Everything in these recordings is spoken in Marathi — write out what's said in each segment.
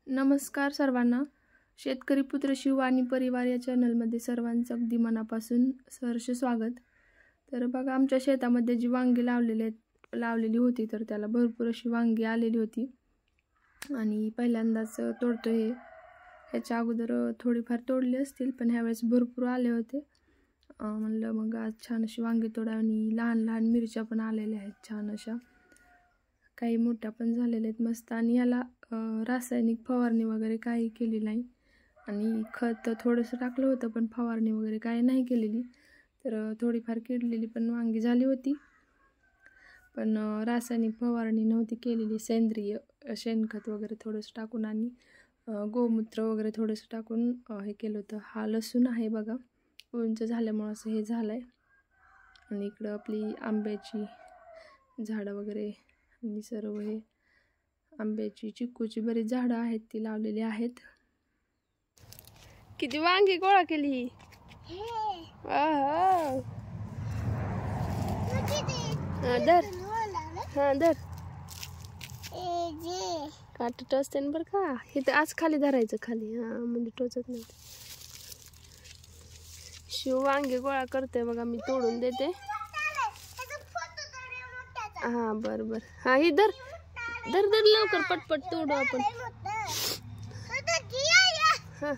नमस्कार सर्वांना. शेतकरी पुत्र शिव आणि परिवार या चॅनलमध्ये सर्वांचं अगदी मनापासून सहर्ष स्वागत. तर बघा, आमच्या शेतामध्ये जी वांगी लावलेली होती तर त्याला भरपूर अशी वांगी आलेली होती आणि पहिल्यांदाच तोडतो हे. ह्याच्या अगोदर थोडीफार तोडली असतील पण ह्यावेळेस भरपूर आले होते. म्हणलं मग आज छान अशी वांगी तोडावी. लहान लहान मिरच्या पण आलेल्या आहेत छान अशा, काही मोठ्या पण झालेल्या आहेत मस्त. आणि याला रासायनिक फवारणी वगैरे काही केली नाही आणि खत थोडंसं टाकलं होतं पण फवारणी वगैरे काही नाही केलेली. तर थोडीफार किडलेली पण वांगी झाली होती पण रासायनिक फवारणी नव्हती केलेली. सेंद्रिय शेणखत वगैरे थोडंसं टाकून आणि गोमूत्र वगैरे थोडंसं टाकून हे केलं होतं. हा लसूण आहे बघा, उंच झाल्यामुळं असं हे झालं आहे. आणि इकडं आपली आंब्याची झाडं वगैरे आणि सर्व हे आंब्याची चिक्कूची बरीच झाडं आहेत ती लावलेली आहेत. किती वांगी गोळा केली. दर हा दर काट टोचते ना बरं का. इथं आज खाली धरायचं, खाली हा म्हणजे टोचत नाही. शिव वांगी गोळा करते बघा, मी तोडून देते. हा बर बर, हा ही धर धर धर लवकर पटपट तोडू आपण. हा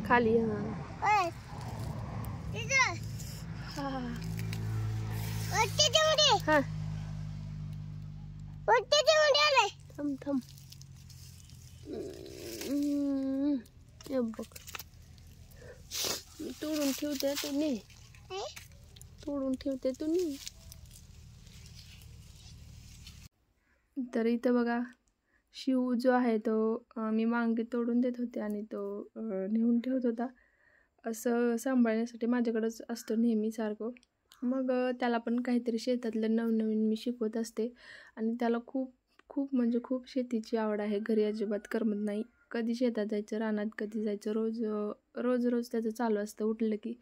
खाली हा थांब थांब. बघ मी तोडून ठेवते, तू ने तोडून ठेवते तू ने. तर इथं बघा, शिव जो आहे तो मी वांगे तोडून देत होते आणि तो नेऊन ठेवत होता. असं सांभाळण्यासाठी माझ्याकडंच असतो नेहमी सारखं. मग त्याला पण काहीतरी शेतातलं नवनवीन मी शिकवत असते. आणि त्याला खूप खूप म्हणजे खूप शेतीची आवड आहे. घरी अजिबात करमत नाही. कधी शेतात जायचं, रानात कधी जायचं, रोज रोज त्याचं चालू असतं. उठलं की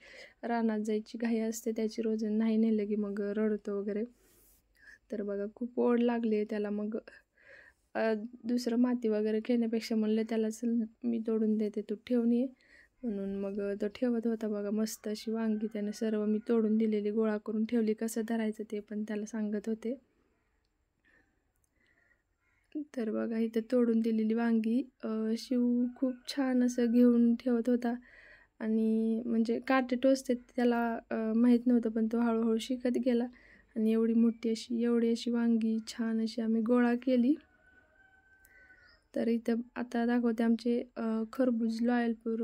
रानात जायची घाई असते त्याची रोज, नाही नेलं की मग रडतो वगैरे. तर बघा, खूप ओढ लागली आहे त्याला. मग दुसरं माती वगैरे खेळण्यापेक्षा म्हणलं त्याला चल मी तोडून देते, तू ठेवून ये. म्हणून मग तो ठेवत होता बघा. मस्त अशी वांगी त्याने सर्व मी तोडून दिलेली गोळा करून ठेवली. कसं धरायचं ते पण त्याला सांगत होते. तर बघा, इथं तोडून दिलेली वांगी शिव खूप छान असं घेऊन ठेवत होता. आणि म्हणजे काटे टोचते त्याला माहीत नव्हतं पण तो हळूहळू शिकत गेला. आणि एवढी अशी वांगी छान अशी आम्ही गोळा केली. तर इथं आता दाखवते आमचे खरबूज लॉयलपूर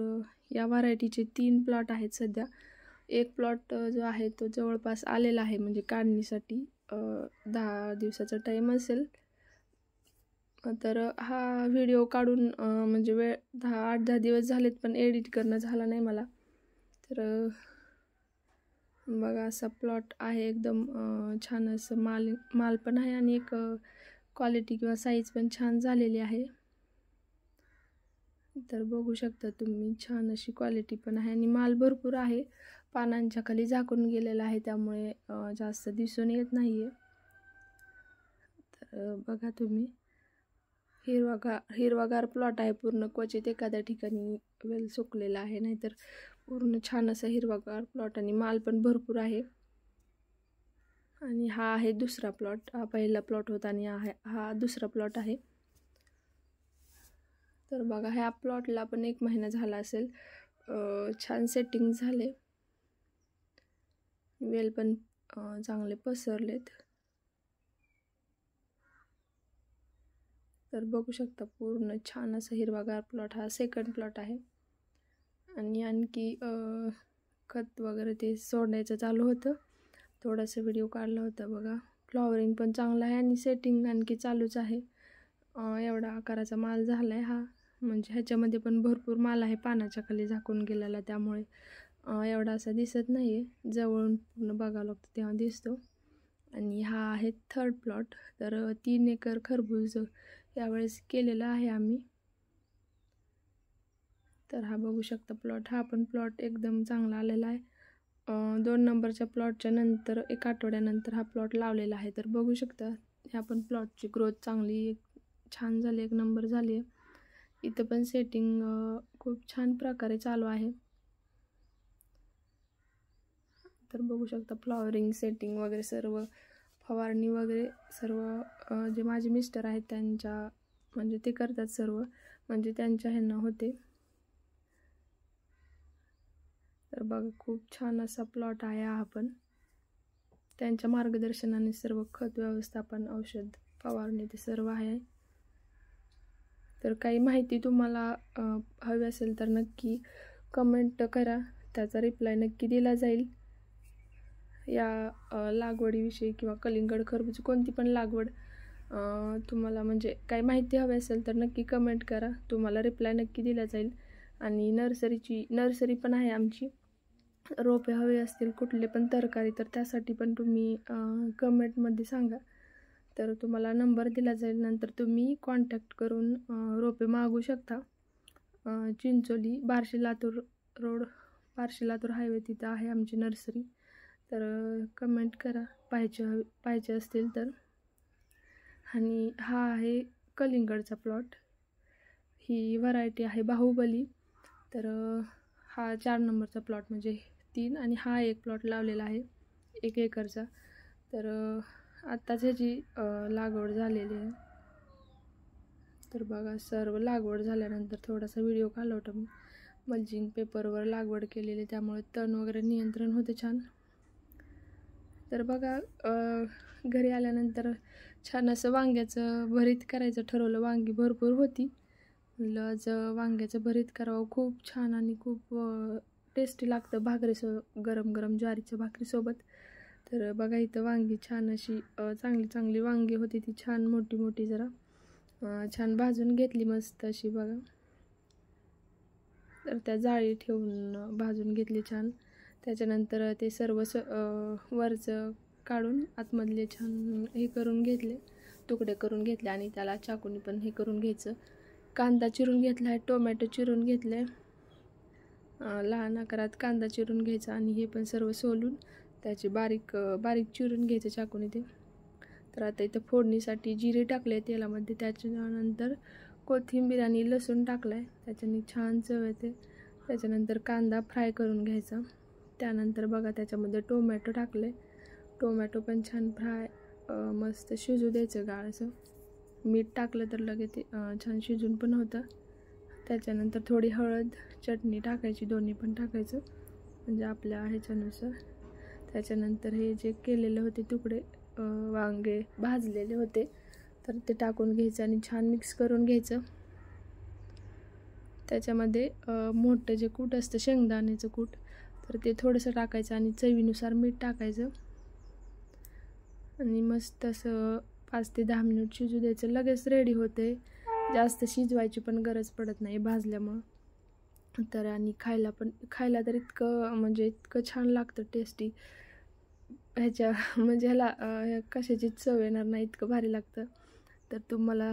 या व्हरायटीचे 3 प्लॉट आहेत सध्या. एक प्लॉट जो आहे तो जवळपास आलेला आहे, म्हणजे काढणीसाठी 10 दिवसाचा टाईम असेल. तर हा व्हिडिओ काढून म्हणजे 8-10 दिवस झालेत पण एडिट करणं झालं नाही मला. तर बघा, असा प्लॉट आहे एकदम छान असं. माल पण आहे आणि एक क्वालिटी किंवा साईज पण छान झालेली आहे. तर बघू शकता तुम्ही, छान अशी क्वालिटी पण आहे आणि माल भरपूर आहे. पानांच्या खाली झाकून गेलेला आहे त्यामुळे जास्त दिसून येत नाही आहे. तर बघा तुम्ही, हिरवागार प्लॉट आहे पूर्ण. क्वचित एखाद्या ठिकाणी वेल सुकलेला आहे, नाहीतर पूर्ण छान असा हिरवागार प्लॉट आणि माल पण भरपूर आहे. आणि हा आहे दुसरा प्लॉट. हा पहिला प्लॉट होता आणि हा दुसरा प्लॉट आहे. तर बघा, ह्या प्लॉटला पण 1 महिना झाला असेल. छान सेटिंग झाले, वेल पण चांगले पसरलेत. तर बघू शकता पूर्ण छान असं हिरवागार प्लॉट. हा सेकंड प्लॉट आहे. आणि आणखी खत वगैरे ते सोडायचं चालू होतं. थोडासा व्हिडिओ काढला होता बघा. फ्लॉवरिंग पण चांगलं आहे आणि सेटिंग आणखी चालूच आहे. एवढा आकाराचा माल झाला आहे हा. म्हणजे ह्याच्यामध्ये पण भरपूर माल आहे पानाच्या खाली झाकून गेलेला, त्यामुळे एवढा असा दिसत नाही आहे. जवळून पूर्ण बघावं लागतं तेव्हा दिसतो. आणि हा आहे थर्ड प्लॉट. तर 3 एकर खरबूज यावेळेस केलेला आहे आम्ही. तर हा बघू शकता प्लॉट. हा पण प्लॉट एकदम चांगला आलेला आहे. 2 नंबरच्या प्लॉटच्या नंतर 1 आठवड्यानंतर हा प्लॉट लावलेला आहे. तर बघू शकता ह्या पण प्लॉटची ग्रोथ चांगली छान झाली, एक नंबर झाली आहे. इथं पण सेटिंग खूप छान प्रकारे चालू आहे. तर बघू शकता फ्लॉवरिंग, सेटिंग वगैरे सर्व, फवारणी वगैरे सर्व जे माझे मिस्टर आहेत त्यांच्या म्हणजे ते करतात सर्व, म्हणजे त्यांच्या ह्यांना होते. तर बघा खूप छान असा प्लॉट आहे हा पण. त्यांच्या मार्गदर्शनाने सर्व खत व्यवस्थापन, औषध फवारणी ते सर्व आहे. तर काही माहिती तुम्हाला हवी असेल तर नक्की कमेंट करा, त्याचा रिप्लाय नक्की दिला जाईल. या लागवडीविषयी किंवा कलिंगड, खरबूज कोणती पण लागवड तुम्हाला म्हणजे काही माहिती हवी असेल तर नक्की कमेंट करा, तुम्हाला रिप्लाय नक्की दिला जाईल. आणि नर्सरी पण आहे आमची. रोपे हवे असतील कुठले पण तरकारी तर त्यासाठी पण तुम्ही कमेंटमध्ये सांगा, तर तुम्हाला नंबर दिला जाईल. नंतर तुम्ही कॉन्टॅक्ट करून रोपे मागू शकता. चिंचोली बार्शी लातूर रोड, बार्शी लातूर हायवे तिथं आहे आमची नर्सरी. तर कमेंट करा पाहिजे असतील तर. आणि हा आहे कलिंगडचा प्लॉट, ही व्हरायटी आहे बाहुबली. तर हा 4 नंबरचा प्लॉट म्हणजे 3, आणि हा एक प्लॉट लावलेला आहे 1 एकरचा. तर आत्ताच ह्याची लागवड झालेली आहे. तर बघा सर्व लागवड झाल्यानंतर थोडासा व्हिडिओ काढला होता मी. मल्चिंग पेपरवर लागवड केलेली, त्यामुळे तण वगैरे नियंत्रण होते छान. तर बघा घरी आल्यानंतर छान असं वांग्याचं भरीत करायचं ठरवलं. वांगी भरपूर होती, म्हणलं आज वांग्याचं भरीत करावं. खूप छान आणि खूप टेस्टी लागतं गरम गरम ज्वारीच्या भाकरीसोबत. तर बघा इथं वांगी छान अशी चांगली वांगी होती, ती छान मोठी जरा छान भाजून घेतली मस्त अशी बघा. तर त्या जाळी ठेवून भाजून घेतली छान. त्याच्यानंतर ते सर्व वरचं काढून आतमधले छान हे करून घेतले, तुकडे करून घेतले, आणि त्याला चाकूनी पण हे करून घ्यायचं. कांदा चिरून घेतला आहे, टोमॅटो चिरून घेतले, लहान आकारात कांदा चिरून घ्यायचा, आणि हे पण सर्व सोलून त्याचे बारीक चिरून घ्यायचं चाकूने ते. तर आता इथं फोडणीसाठी जिरे टाकले तेलामध्ये, त्याच्यानंतर कोथिंबीर आणि लसूण टाकला आहे, त्याच्याने छान चव येते. त्याच्यानंतर कांदा फ्राय करून घ्यायचा. त्यानंतर बघा त्याच्यामध्ये टोमॅटो टाकले, टोमॅटो पण छान फ्राय मस्त शिजू द्यायचं गाळ असं. मीठ टाकलं तर लगेच ते छान शिजून पण होतं. त्याच्यानंतर थोडी हळद, चटणी टाकायची, दोन्ही पण टाकायचं म्हणजे आपल्या ह्याच्यानुसार. त्याच्यानंतर हे जे केलेले होते तुकडे वांगे भाजलेले होते तर ते टाकून घ्यायचं आणि छान मिक्स करून घ्यायचं. त्याच्यामध्ये मोठं जे कूट असतं शेंगदाण्याचं कूट, तर ते थोडंसं टाकायचं आणि चवीनुसार मीठ टाकायचं, आणि मस्त असं 5 ते 10 मिनिट शिजू द्यायचं. लगेच रेडी होते, जास्त शिजवायची पण गरज पडत नाही भाजल्यामुळं. तर आणि खायला तर इतकं छान लागतं, टेस्टी. ह्याच्या म्हणजे ह्याला कशाची चव येणार नाही, इतकं भारी लागतं. तर तुम्हाला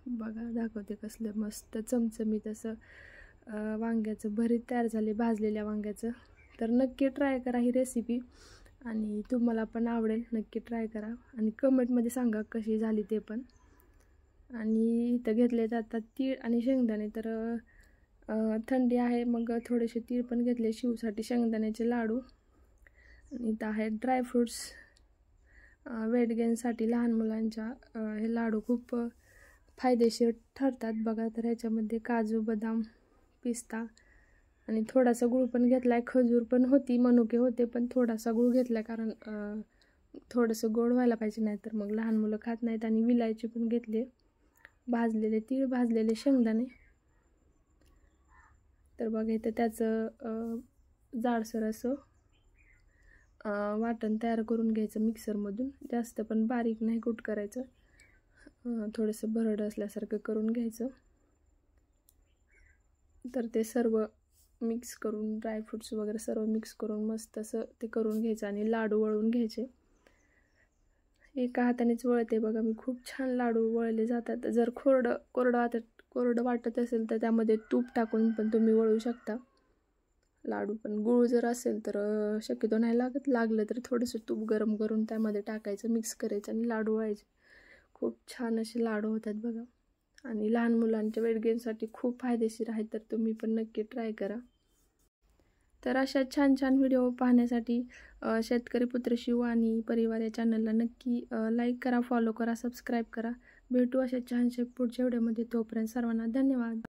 बघा दाखवते कसलं मस्त चमचमीत असं वांग्याचं भरीत तयार झाले, भाजलेल्या वांग्याचं. तर नक्की ट्राय करा ही रेसिपी, आणि तुम्हाला पण आवडेल, नक्की ट्राय करा आणि कमेंटमध्ये सांगा कशी झाली ते पण. आणि इथं घेतले जातात तीळ आणि शेंगदाणे. तर थंडी आहे मग थोडेसे तीळ पण घेतले शिवसाठी, शेंगदाण्याचे लाडू. आणि इथं आहेत ड्रायफ्रूट्स वेट गेनसाठी लहान मुलांच्या. हे लाडू खूप फायदेशीर ठरतात बघा. तर ह्याच्यामध्ये काजू, बदाम, पिस्ता आणि थोडासा गूळ पण घेतला आहे. खजूर पण होती, मनुके होते, पण थोडासा गूळ घेतला कारण थोडंसं गोड व्हायला पाहिजे, नाही तर मग लहान मुलं खात नाहीत. आणि विलायची पण घेतले, भाजलेले तीळ, भाजलेले शेंगदाणे. तर बघा इथं त्याचं जाडसर असं वाटण तयार करून घ्यायचं मिक्सरमधून, जास्त पण बारीक नाही कूट करायचं, थोडंसं भरड असल्यासारखं करून घ्यायचं. तर ते सर्व मिक्स करून ड्रायफ्रूट्स वगैरे सर्व मिक्स करून मस्त असं ते करून घ्यायचं आणि लाडू वळून घ्यायचे. एका हातानेच वळते बघा मी, खूप छान लाडू वळले जातात. जर कोरडं वाटत असेल तर त्यामध्ये तूप टाकून पण तुम्ही वळू शकता लाडू. पण गूळ जर असेल तर शक्यतो नाही लागलं तर थोडंसं तूप गरम करून त्यामध्ये टाकायचं, मिक्स करायचं आणि लाडू वळायचे. खूप छान असे लाडू होतात बघा. आणि लहान मुलांच्या वेट गेनसाठी खूप फायदेशीर आहे, तर तुम्ही पण नक्की ट्राय करा. तर अशा छान छान व्हिडिओ पाहण्यासाठी शेतकरी पुत्र शिव आणि परिवार या चॅनलला नक्की लाईक करा, फॉलो करा, सबस्क्राईब करा. भेटू अशा छानशा पुढच्या व्हिडिओमध्ये. तोपर्यंत सर्वांना धन्यवाद.